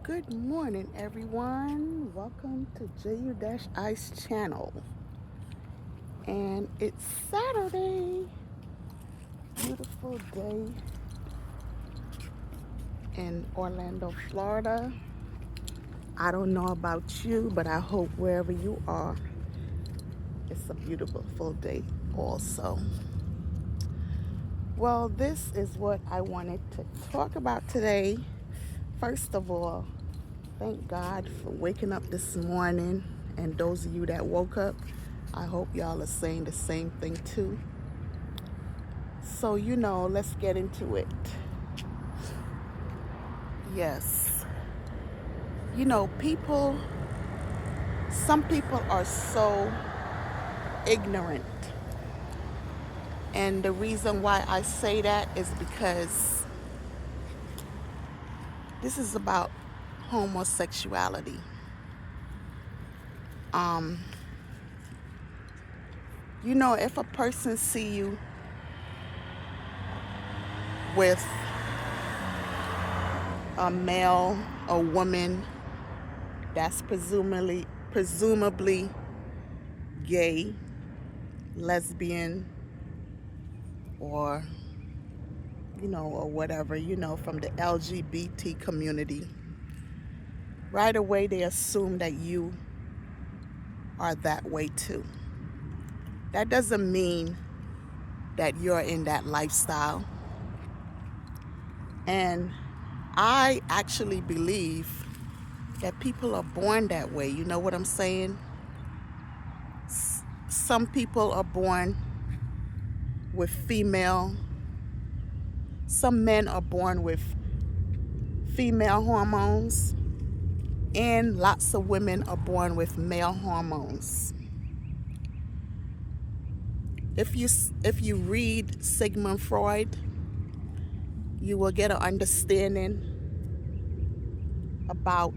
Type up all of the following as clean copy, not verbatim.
Good morning, everyone. Welcome to JU-Ice channel. And it's Saturday. Beautiful day in Orlando, Florida. I don't know about you, but I hope wherever you are, it's a beautiful day also. Well, this is what I wanted to talk about today. First of all, thank God for waking up this morning. And those of you that woke up, I hope y'all are saying the same thing too. So, let's get into it. Yes. Some people are so ignorant. And the reason why I say that is because this is about homosexuality. Um, if a person see you with a male or woman that's presumably gay, lesbian, or or whatever, from the LGBT community, right away they assume that you are that way too. That doesn't mean that you're in that lifestyle. And I actually believe that people are born that way. You know what I'm saying? Some people are born with female, some men are born with female hormones, and lots of women are born with male hormones. If you read Sigmund Freud, you will get an understanding about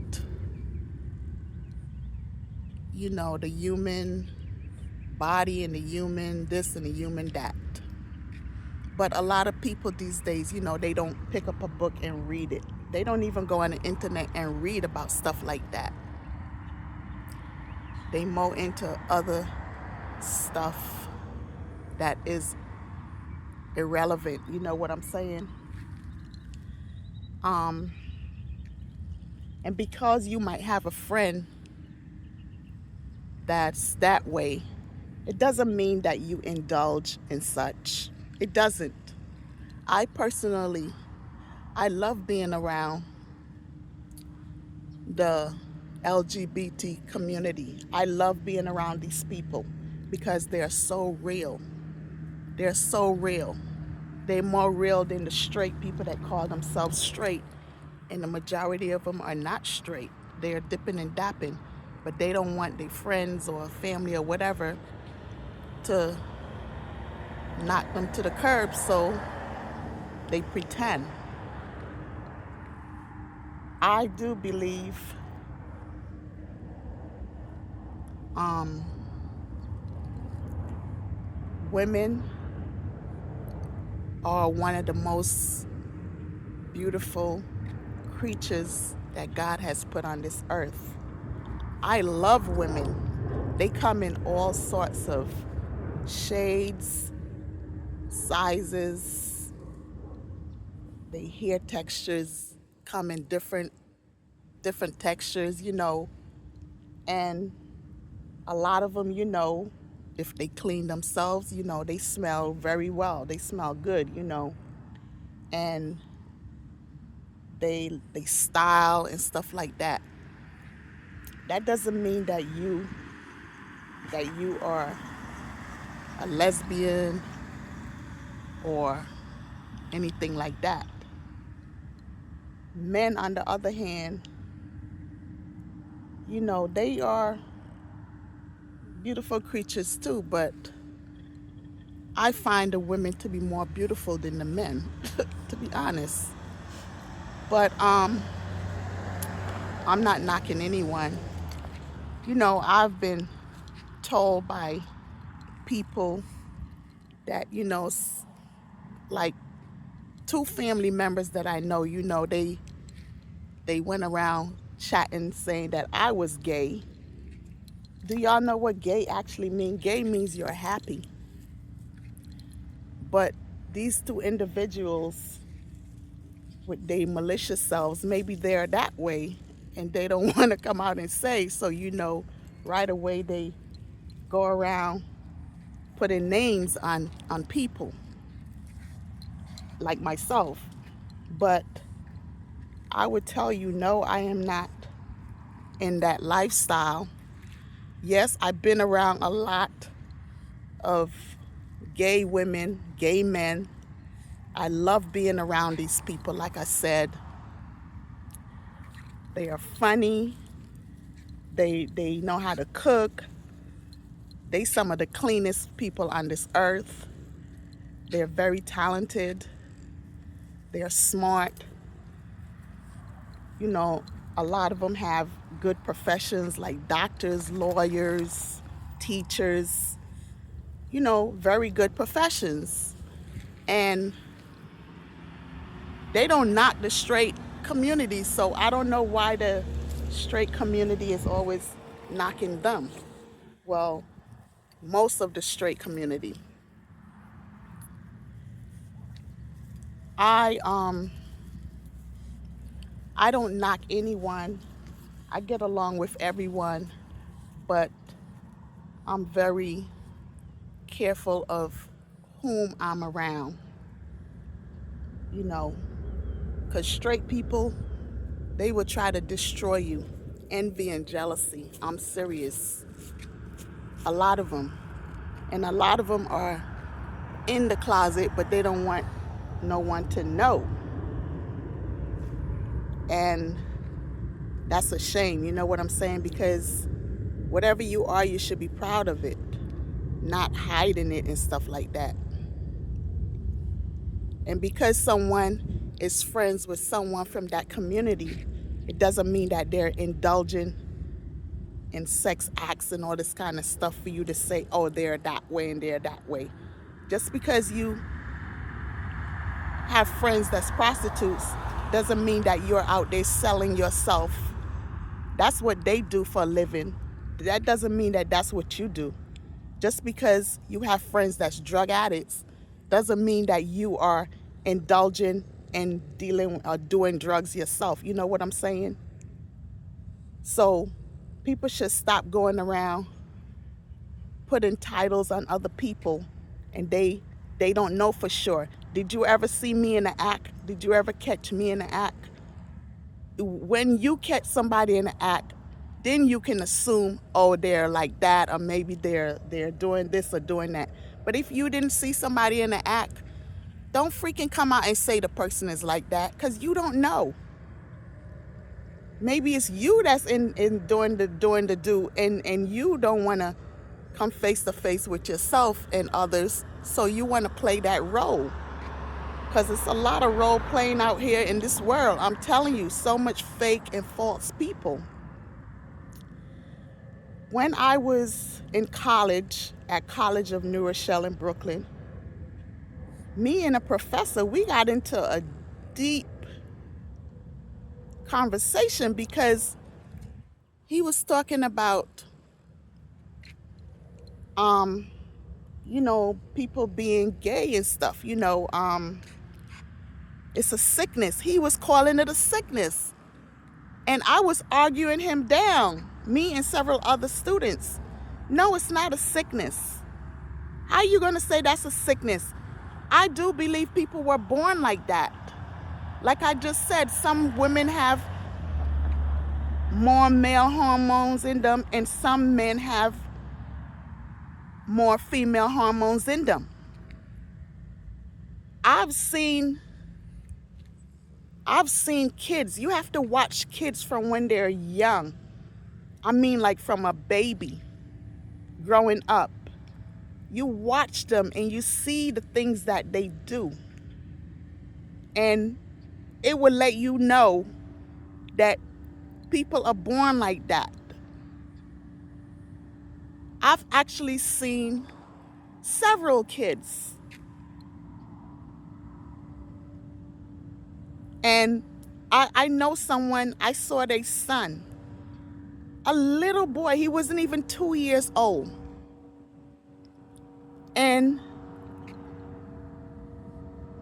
the human body and the human this and the human that. But a lot of people these days, they don't pick up a book and read it. They don't even go on the internet and read about stuff like that. They more into other stuff that is irrelevant. You know what I'm saying? Um, and because you might have a friend that's that way, it doesn't mean that you indulge in such. It doesn't. I personally, I love being around the LGBT community. I love being around these people because they're so real. They're so real. They're more real than the straight people that call themselves straight. And the majority of them are not straight. They're dipping and dapping, but they don't want their friends or family or whatever to knock them to the curb, so they pretend. I do believe um, women are one of the most beautiful creatures that God has put on this earth. I love women. They come in all sorts of shades, sizes, their hair textures come in different textures, and a lot of them, if they clean themselves, they smell very well. They smell good, and they style and stuff like that. That doesn't mean that you are a lesbian or anything like that. Men, on the other hand, they are beautiful creatures too, but I find the women to be more beautiful than the men, to be honest. But I'm not knocking anyone. I've been told by people that, like two family members that I know, they went around chatting saying that I was gay. Do y'all know what gay actually means? Gay means you're happy. But these two individuals with their malicious selves, maybe they're that way and they don't want to come out and say, so right away they go around putting names on people like myself. But I would tell you, no, I am not in that lifestyle. Yes, I've been around a lot of gay women, gay men. I love being around these people. Like I said, they are funny. They know how to cook. They some of the cleanest people on this earth. They're very talented. They're smart. A lot of them have good professions like doctors, lawyers, teachers, very good professions. And they don't knock the straight community, so I don't know why the straight community is always knocking them. Well, most of the straight community. I don't knock anyone. I get along with everyone, but I'm very careful of whom I'm around. Because straight people, they will try to destroy you. Envy and jealousy. I'm serious. A lot of them. And a lot of them are in the closet, but they don't want no one to know. And that's a shame, you know what I'm saying? Because whatever you are, you should be proud of it, not hiding it and stuff like that. And because someone is friends with someone from that community, it doesn't mean that they're indulging in sex acts and all this kind of stuff for you to say, oh, they're that way and they're that way. Just because you have friends that's prostitutes doesn't mean that you're out there selling yourself. That's what they do for a living. That doesn't mean that that's what you do. Just because you have friends that's drug addicts doesn't mean that you are indulging and dealing or doing drugs yourself. You know what I'm saying? So people should stop going around putting titles on other people and they don't know for sure. Did you ever see me in the act? Did you ever catch me in the act? When you catch somebody in the act, then you can assume, oh, they're like that, or maybe they're doing this or doing that. But if you didn't see somebody in the act, don't freaking come out and say the person is like that, because you don't know. Maybe it's you that's in doing the do, and you don't want to come face to face with yourself and others, so you want to play that role. Because it's a lot of role playing out here in this world. I'm telling you, so much fake and false people. When I was in college, at College of New Rochelle in Brooklyn, me and a professor, we got into a deep conversation because he was talking about, people being gay and stuff, it's a sickness. He was calling it a sickness. And I was arguing him down, me and several other students. No, it's not a sickness. How are you going to say that's a sickness? I do believe people were born like that. Like I just said, some women have more male hormones in them and some men have more female hormones in them. I've seen kids. You have to watch kids from when they're young. I mean, like from a baby growing up. You watch them and you see the things that they do. And it will let you know that people are born like that. I've actually seen several kids. And I know someone, I saw their son, a little boy, he wasn't even 2 years old. And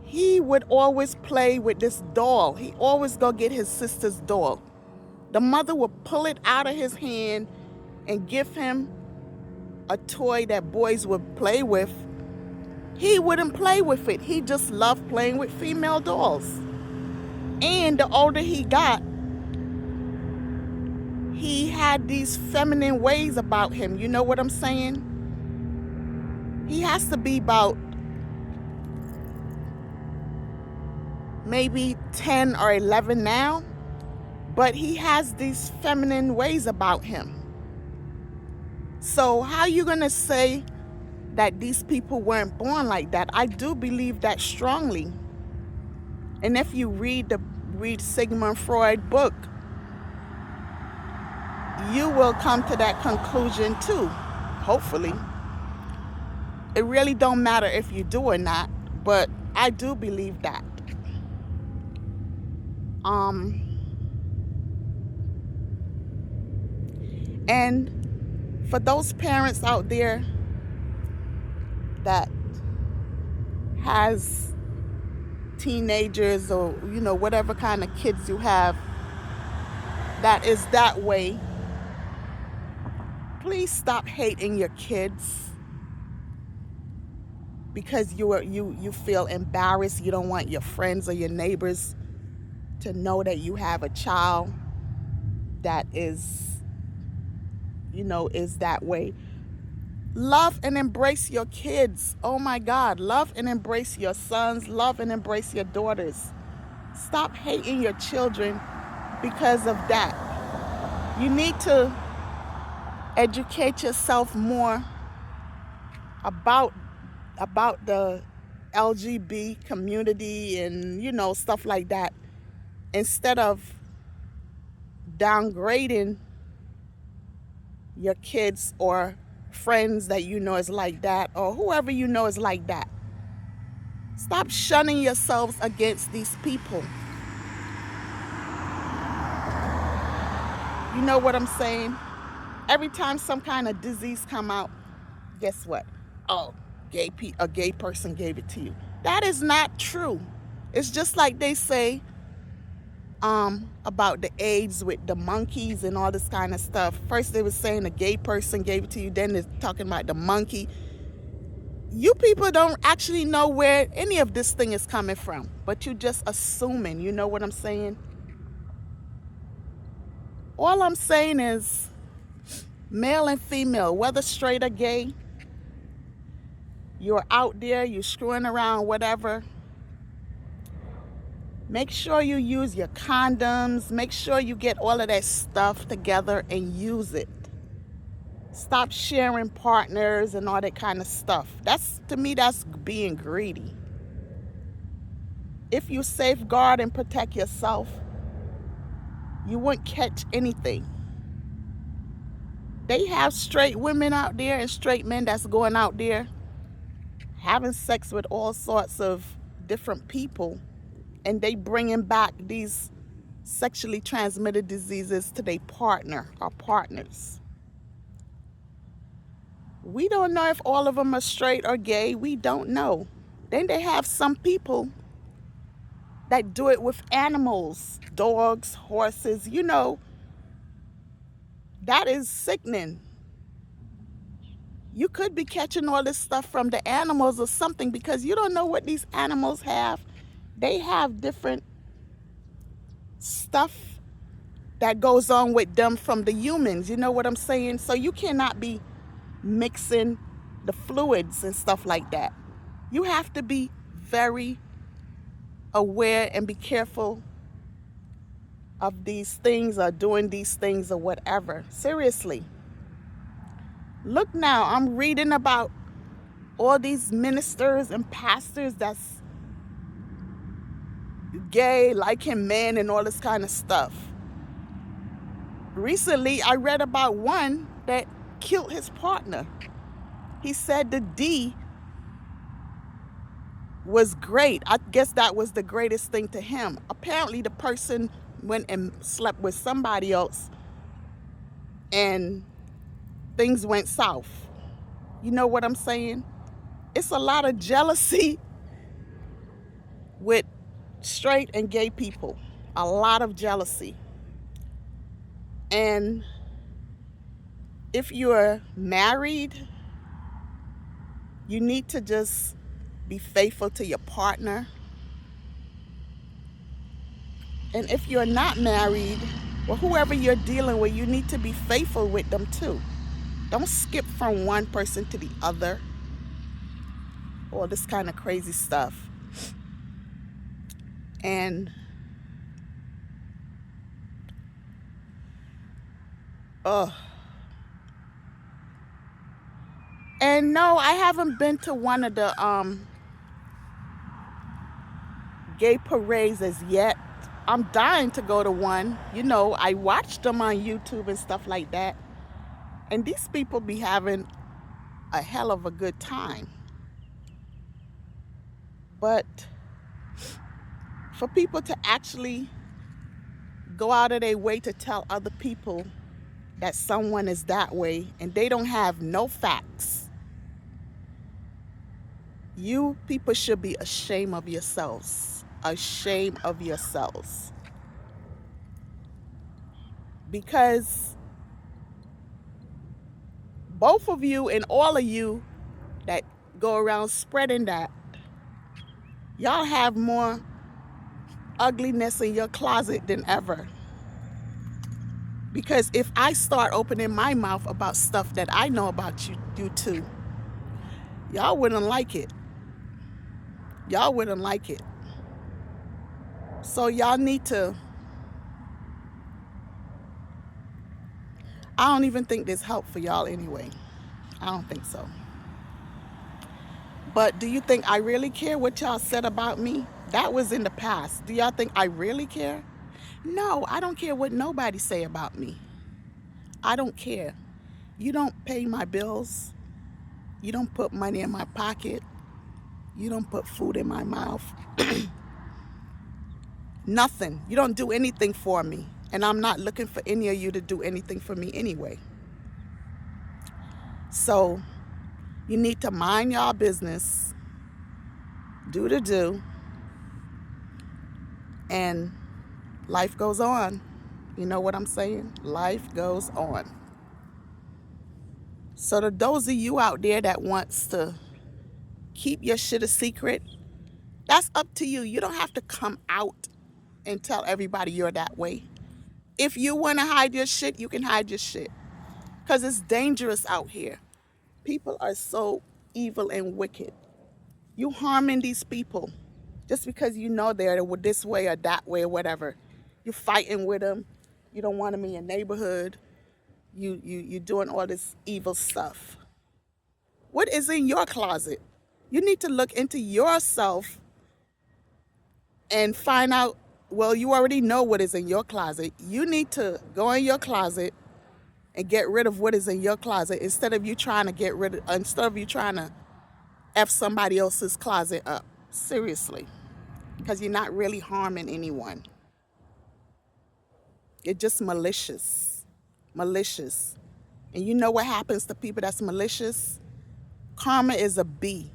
he would always play with this doll. He always go get his sister's doll. The mother would pull it out of his hand and give him a toy that boys would play with. He wouldn't play with it. He just loved playing with female dolls. And the older he got, he had these feminine ways about him. You know what I'm saying? He has to be about maybe 10 or 11 now, but he has these feminine ways about him. So how you gonna say that these people weren't born like that? I do believe that strongly. And if you read Sigmund Freud book, you will come to that conclusion too, hopefully. It really don't matter if you do or not, but I do believe that. And for those parents out there that has teenagers or whatever kind of kids you have that is that way, please stop hating your kids because you feel embarrassed. You don't want your friends or your neighbors to know that you have a child that is that way. Love and embrace your kids. Oh my God, love and embrace your sons, love and embrace your daughters. Stop hating your children because of that. You need to educate yourself more about the LGBT community and stuff like that, instead of downgrading your kids or friends that is like that, or whoever is like that. Stop shunning yourselves against these people. You know what I'm saying? Every time some kind of disease come out, guess what? Oh, a gay person gave it to you. That is not true. It's just like they say about the AIDS with the monkeys and all this kind of stuff. First they were saying a gay person gave it to you, then they're talking about the monkey. You people don't actually know where any of this thing is coming from, but you just assuming. You know what I'm saying? All I'm saying is, male and female, whether straight or gay, you're out there, you're screwing around, whatever. Make sure you use your condoms. Make sure you get all of that stuff together and use it. Stop sharing partners and all that kind of stuff. To me, that's being greedy. If you safeguard and protect yourself, you won't catch anything. They have straight women out there and straight men that's going out there having sex with all sorts of different people, and they bringing back these sexually transmitted diseases to their partner or partners. We don't know if all of them are straight or gay. We don't know. Then they have some people that do it with animals, dogs, horses, that is sickening. You could be catching all this stuff from the animals or something, because you don't know what these animals have. They have different stuff that goes on with them from the humans. You know what I'm saying? So you cannot be mixing the fluids and stuff like that. You have to be very aware and be careful of these things or doing these things or whatever. Seriously. Look now, I'm reading about all these ministers and pastors that's gay, liking men and all this kind of stuff. Recently, I read about one that killed his partner. He said the D was great. I guess that was the greatest thing to him. Apparently, the person went and slept with somebody else and things went south. You know what I'm saying? It's a lot of jealousy with straight and gay people. A lot of jealousy. And if you're married, you need to just be faithful to your partner. And if you're not married, well, whoever you're dealing with, you need to be faithful with them too. Don't skip from one person to the other. All this kind of crazy stuff. And and no, I haven't been to one of the gay parades as yet. I'm dying to go to one. You know, I watched them on YouTube and stuff like that. And these people be having a hell of a good time. But for people to actually go out of their way to tell other people that someone is that way and they don't have no facts, you people should be ashamed of yourselves. Ashamed of yourselves. Because both of you and all of you that go around spreading that, y'all have more ugliness in your closet than ever. Because if I start opening my mouth about stuff that I know about you too, y'all wouldn't like it. Y'all wouldn't like it. So y'all need to, I don't even think there's help for y'all anyway. I don't think so. But do you think I really care what y'all said about me? That was in the past. Do y'all think I really care? No, I don't care what nobody say about me. I don't care. You don't pay my bills. You don't put money in my pocket. You don't put food in my mouth. Nothing. You don't do anything for me. And I'm not looking for any of you to do anything for me anyway. So you need to mind y'all business. Do the do. And life goes on. You know what I'm saying? Life goes on. So to those of you out there that wants to keep your shit a secret, that's up to you. You don't have to come out and tell everybody you're that way. If you want to hide your shit, you can hide your shit. Because it's dangerous out here. People are so evil and wicked. You harming these people just because you know they're this way or that way or whatever. You're fighting with them. You don't want them in your neighborhood. You're doing all this evil stuff. What is in your closet? You need to look into yourself and find out. Well, you already know what is in your closet. You need to go in your closet and get rid of what is in your closet instead of you trying to F somebody else's closet up. Seriously. Because you're not really harming anyone. You're just malicious. Malicious. And you know what happens to people that's malicious? Karma is a B.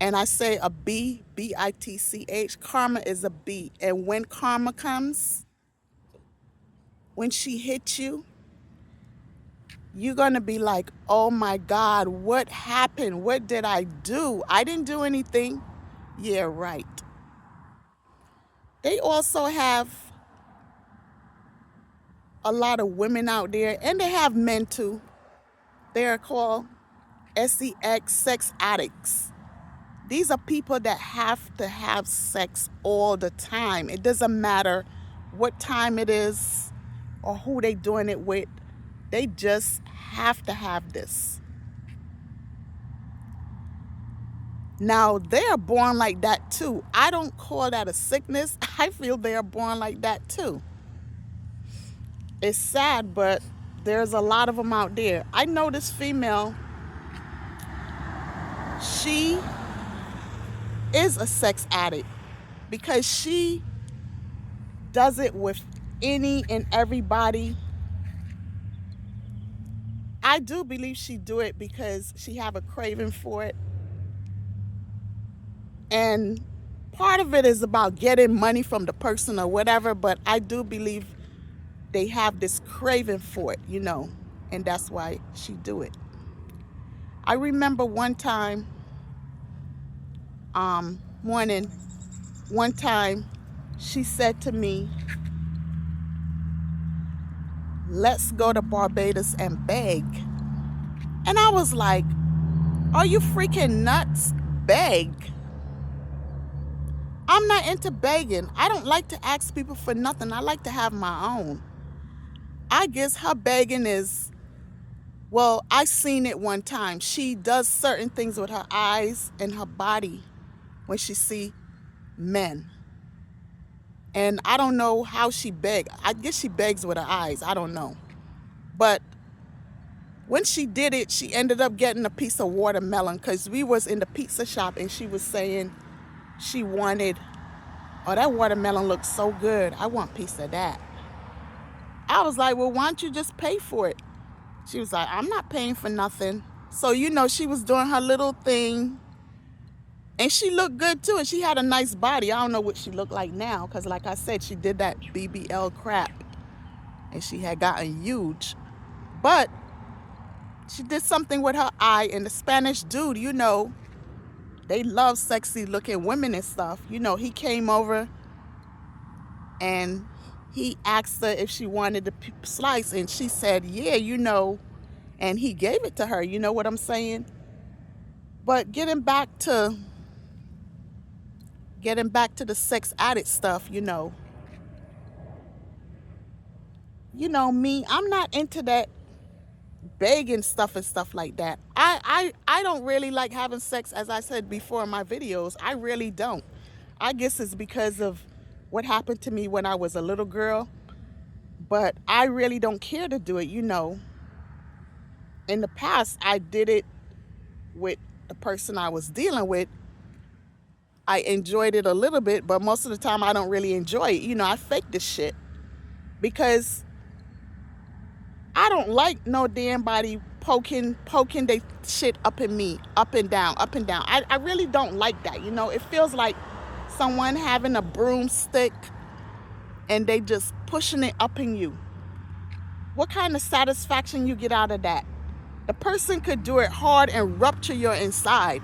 And I say a B, B-I-T-C-H. Karma is a B. And when karma comes, when she hits you, you're going to be like, oh my God, what happened? What did I do? I didn't do anything. Yeah, right. They also have a lot of women out there, and they have men too. They are called SEX, sex addicts. These are people that have to have sex all the time. It doesn't matter what time it is or who they doing it with. They just have to have this. Now, they're born like that too. I don't call that a sickness. I feel they're born like that too. It's sad, but there's a lot of them out there. I know this female, she is a sex addict because she does it with any and everybody. I do believe she do it because she have a craving for it. And part of it is about getting money from the person or whatever, but I do believe they have this craving for it, and that's why she do it. I remember one time, one time she said to me, let's go to Barbados and beg. And I was like, are you freaking nuts? Beg? I'm not into begging. I don't like to ask people for nothing. I like to have my own. I guess her begging is, well, I seen it one time. She does certain things with her eyes and her body when she see men. And I don't know how she begs. I guess she begs with her eyes. I don't know. But when she did it, she ended up getting a piece of watermelon because we was in the pizza shop and she was saying she wanted, oh, that watermelon looks so good. I want a piece of that. I was like, well, why don't you just pay for it? She was like, I'm not paying for nothing. So, she was doing her little thing. And she looked good, too. And she had a nice body. I don't know what she looked like now. Because, like I said, she did that BBL crap. And she had gotten huge. But she did something with her eye. And the Spanish dude, they love sexy-looking women and stuff. He came over. And he asked her if she wanted the slice. And she said, yeah, And he gave it to her. You know what I'm saying? But getting back to the sex addict stuff, me, I'm not into that begging stuff and stuff like that. I don't really like having sex, as I said before in my videos. I really don't. I guess it's because of what happened to me when I was a little girl. But I really don't care to do it, In the past, I did it with the person I was dealing with. I enjoyed it a little bit, but most of the time I don't really enjoy it. I fake this shit because I don't like no damn body poking they shit up in me, up and down, up and down. I really don't like that. It feels like someone having a broomstick and they just pushing it up in you. What kind of satisfaction you get out of that? The person could do it hard and rupture your inside.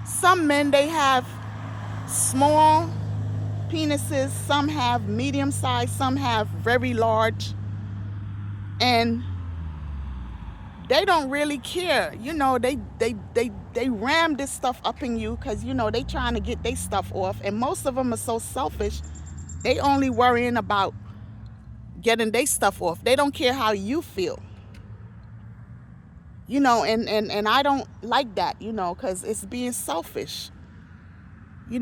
Some men, they have small penises, some have medium size, some have very large, and they don't really care. They ram this stuff up in you because they trying to get their stuff off, and most of them are so selfish, they only worrying about getting their stuff off. They don't care how you feel. And I don't like that, because it's being selfish. They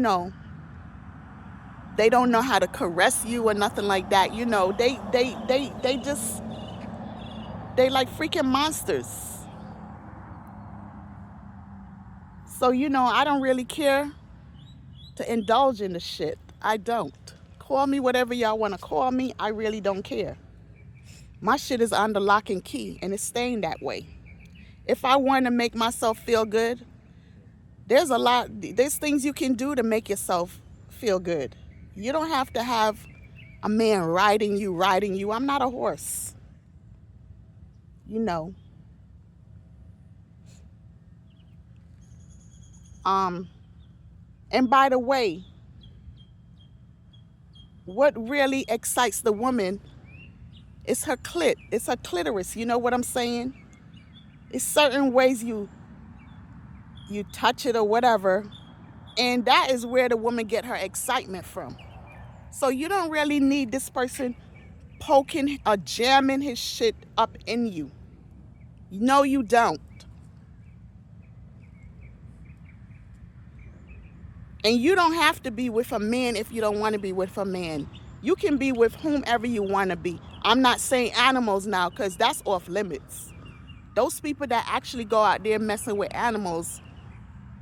don't know how to caress you or nothing like that. They like freaking monsters. So, I don't really care to indulge in the shit. I don't. Call me whatever y'all want to call me. I really don't care. My shit is under lock and key, and it's staying that way. If I want to make myself feel good, there's things you can do to make yourself feel good. You don't have to have a man riding you. I'm not a horse. And by the way, what really excites the woman is her clit. It's her clitoris. You know what I'm saying? It's certain ways you touch it or whatever, and that is where the woman get her excitement from. So you don't really need this person poking or jamming his shit up in you. No, you don't. And you don't have to be with a man if you don't want to be with a man. You can be with whomever you want to be. I'm not saying animals now, because that's off limits. Those people that actually go out there messing with animals,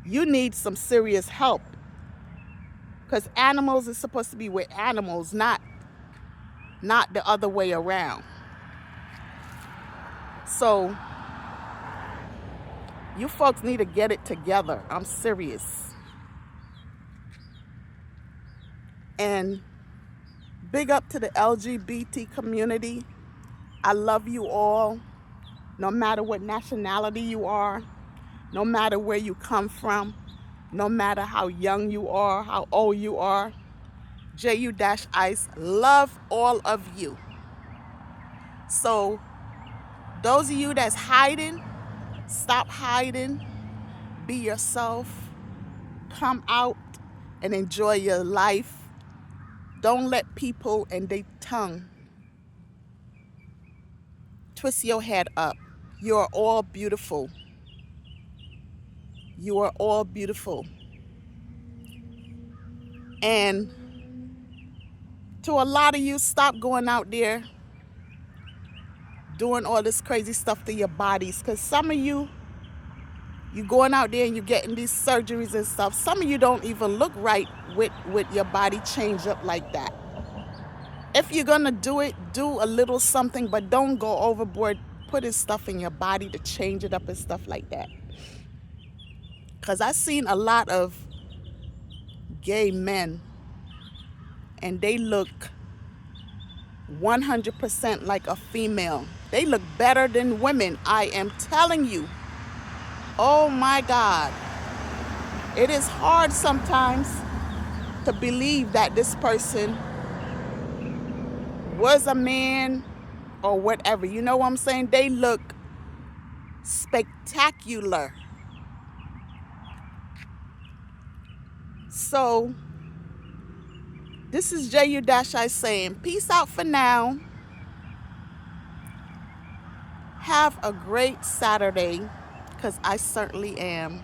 you need some serious help. Because animals is supposed to be with animals, not the other way around. So you folks need to get it together. I'm serious. And big up to the LGBT community. I love you all, no matter what nationality you are, no matter where you come from, no matter how young you are, how old you are. JU-Ice, love all of you. So those of you that's hiding, stop hiding, be yourself, come out and enjoy your life. Don't let people and their tongue twist your head up. You are all beautiful. You are all beautiful. And to a lot of you, stop going out there doing all this crazy stuff to your bodies. Because some of you going out there and you're getting these surgeries and stuff. Some of you don't even look right with your body changed up like that. If you're going to do it, do a little something, but don't go overboard putting stuff in your body to change it up and stuff like that. Because I've seen a lot of gay men and they look 100% like a female. They look better than women, I am telling you. Oh my God. It is hard sometimes to believe that this person was a man or whatever. You know what I'm saying? They look spectacular. So this is JU-Ice saying peace out for now. Have a great Saturday, because I certainly am.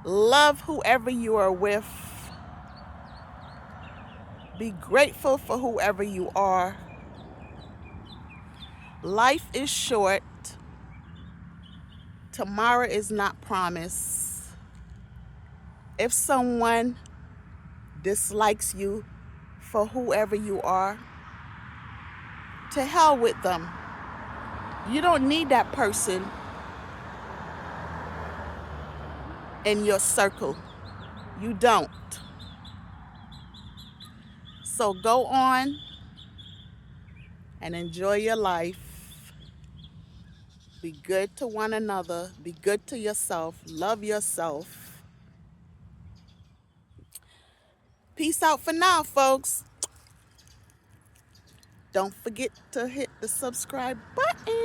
Love whoever you are with. Be grateful for whoever you are. Life is short. Tomorrow is not promised. If someone dislikes you for whoever you are, to hell with them. You don't need that person in your circle. You don't. So go on and enjoy your life. Be good to one another. Be good to yourself. Love yourself. Peace out for now, folks. Don't forget to hit the subscribe button.